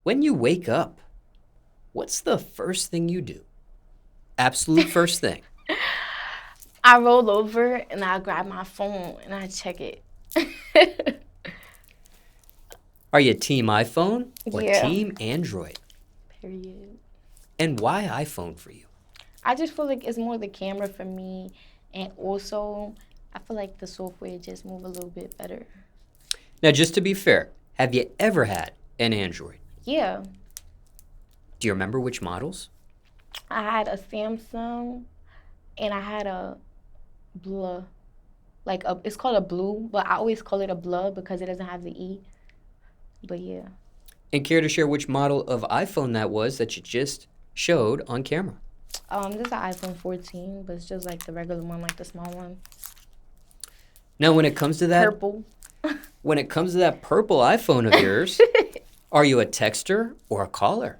When you wake up, what's the first thing you do? Absolute first thing. I roll over and I grab my phone and I check it. Are you team iPhone or Yeah. team Android? Period. And why iPhone for you? I just feel like it's more the camera for me, and also I feel like the software just move a little bit better. Now, just to be fair, have you ever had an Android? Yeah. Do you remember which models? I had a Samsung and I had a Blue. It's called a Blue, but I always call it a Blue because it doesn't have the E. But yeah. And care to share which model of iPhone that was that you just showed on camera? This is an iPhone 14, but it's just like the regular one, like the small one. Now, when it comes to that, Purple. purple iPhone of yours, are you a texter or a caller?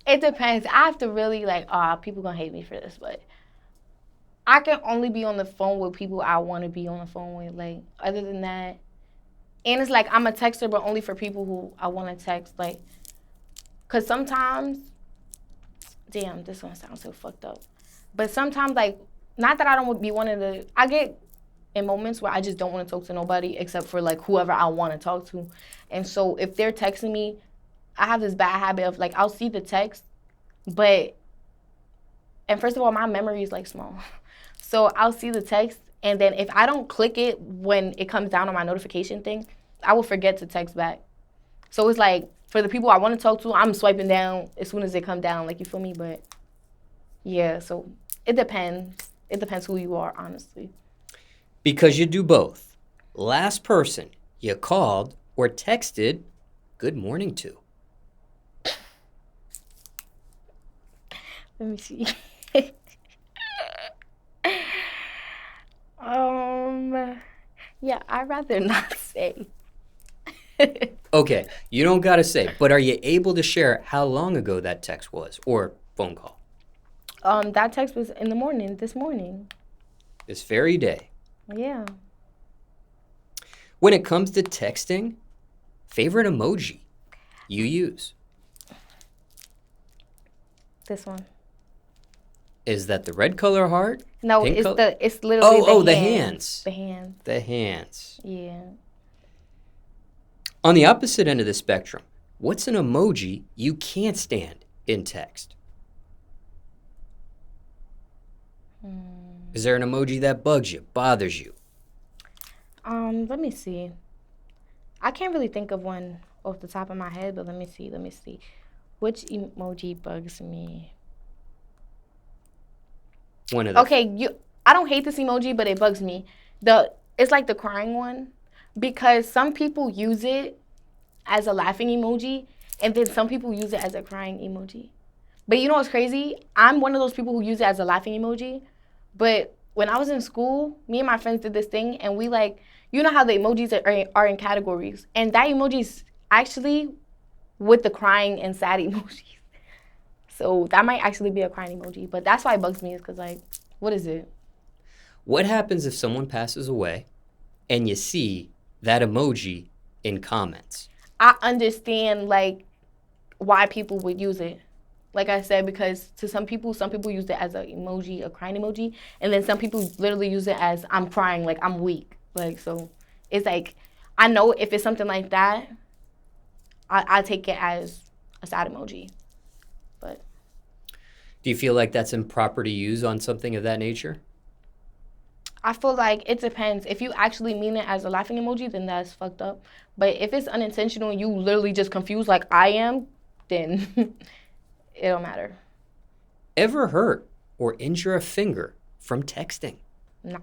It depends. I have to really people gonna hate me for this, but I can only be on the phone with people I want to be on the phone with. Like other than that, and it's like I'm a texter, but only for people who I want to text. Like, cause sometimes, damn, this one sounds so fucked up. But sometimes, like, not that I don't be wanting to. I get in moments where I just don't want to talk to nobody except for like whoever I want to talk to, and so if they're texting me, I have this bad habit of like I'll see the text, but and first of all, my memory is like small. So I'll see the text, and then if I don't click it when it comes down on my notification thing, I will forget to text back. So it's like for the people I want to talk to, I'm swiping down as soon as they come down. Like you feel me? But yeah, so it depends. It depends who you are, honestly. Because you do both. Last person you called or texted good morning to. Let me see. Yeah, I'd rather not say. Okay, you don't gotta say, but are you able to share how long ago that text was or phone call? That text was in the morning, this morning. This very day. Yeah. When it comes to texting, favorite emoji you use? This one. Is that the red color heart? No, Pink it's literally the hands. The hands. The hands. Yeah. On the opposite end of the spectrum, what's an emoji you can't stand in text? Is there an emoji that bugs you, bothers you? Let me see. I can't really think of one off the top of my head, but let me see. Let me see. Which emoji bugs me? One of the Okay, I don't hate this emoji, but it bugs me. It's like the crying one because some people use it as a laughing emoji, and then some people use it as a crying emoji. But you know what's crazy? I'm one of those people who use it as a laughing emoji. But when I was in school, me and my friends did this thing, and we like, you know how the emojis are in categories, and that emoji's actually with the crying and sad emojis. So that might actually be a crying emoji, but that's why it bugs me is because like, what is it? What happens if someone passes away and you see that emoji in comments? I understand like why people would use it. Like I said, because to some people use it as an emoji, a crying emoji, and then some people literally use it as I'm crying, like I'm weak. Like so, it's like I know if it's something like that, I take it as a sad emoji. But Do you feel like that's improper to use on something of that nature? I feel like it depends. If you actually mean it as a laughing emoji, then that's fucked up. But if it's unintentional and you literally just confused like I am, then it don't matter. Ever hurt or injure a finger from texting? Nah.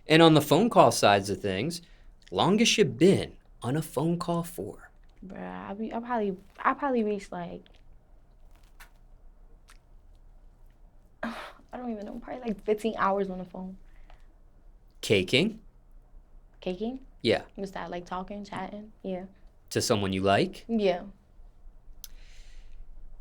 And on the phone call sides of things, longest you been on a phone call for? Bruh, I probably reached like I don't even know, probably like 15 hours on the phone. Caking? Caking? Yeah. Was that like talking, chatting? Yeah. To someone you like? Yeah.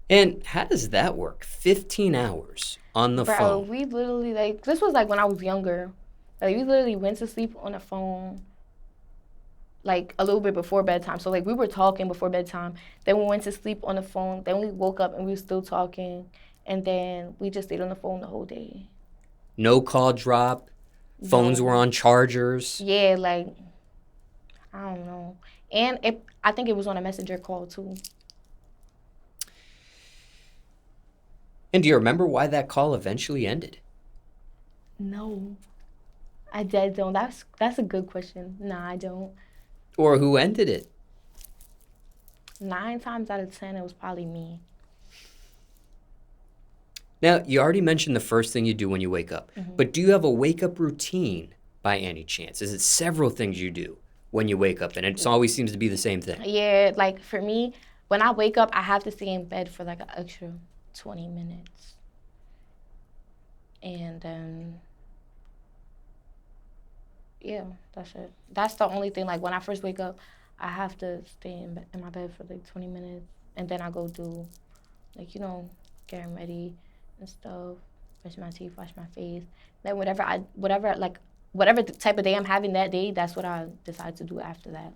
And how does that work? 15 hours on the phone. We literally like this was like when I was younger. Like we literally went to sleep on the phone. like a little bit before bedtime. So like we were talking before bedtime. Then we went to sleep on the phone. Then we woke up and we were still talking. And then we just stayed on the phone the whole day. No call drop. Phones No. were on chargers. Yeah, like I don't know. And I think it was on a messenger call too. And do you remember why that call eventually ended? No, I dead don't. That's a good question. Nah, I don't. Or who ended it? 9 times out of 10, it was probably me. Now, you already mentioned the first thing you do when you wake up. But do you have a wake-up routine by any chance? Is it several things you do when you wake up? And it always seems to be the same thing. Yeah, like for me, when I wake up, I have to stay in bed for like an extra 20 minutes. And then, yeah, that's it. That's the only thing. Like when I first wake up, I have to stay in my bed for like 20 minutes. And then I go do, like, you know, getting ready and stuff, brush my teeth, wash my face. Then whatever type of day I'm having that day, that's what I decide to do after that.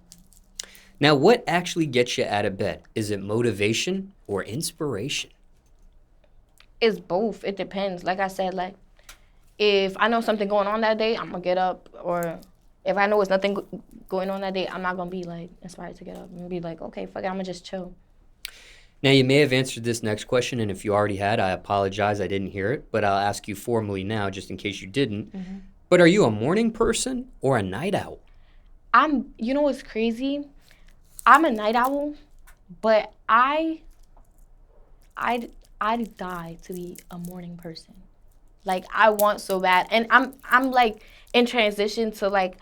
Now, what actually gets you out of bed? Is it motivation or inspiration? It's both. It depends. Like I said, like if I know something going on that day, I'm gonna get up. Or if I know it's nothing going on that day, I'm not gonna be like inspired to get up. I'm gonna be like, okay, fuck it, I'm gonna just chill. Now, you may have answered this next question, and if you already had, I apologize, I didn't hear it, but I'll ask you formally now, just in case you didn't. But are you a morning person or a night owl? You know what's crazy? I'm a night owl, but I'd die to be a morning person. Like I want so bad, and I'm like in transition to like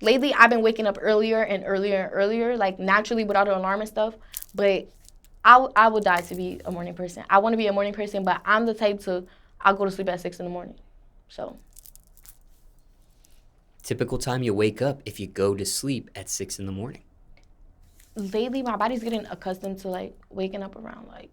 lately I've been waking up earlier and earlier and earlier, like naturally without an alarm and stuff. But I would die to be a morning person. I want to be a morning person, but I'm the type I'll go to sleep at 6 in the morning. So. Typical time you wake up if you go to sleep at 6 in the morning. Lately, my body's getting accustomed to like waking up around like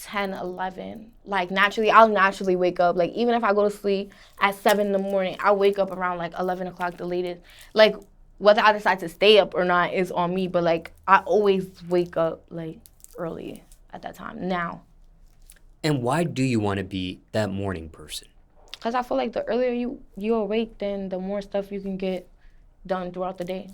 10, 11. Like naturally, I'll naturally wake up. Like even if I go to sleep at 7 in the morning, I'll wake up around like 11 o'clock the latest. Like whether I decide to stay up or not is on me, but like I always wake up like early at that time now. And why do you want to be that morning person? Because I feel like the earlier you awake, then the more stuff you can get done throughout the day.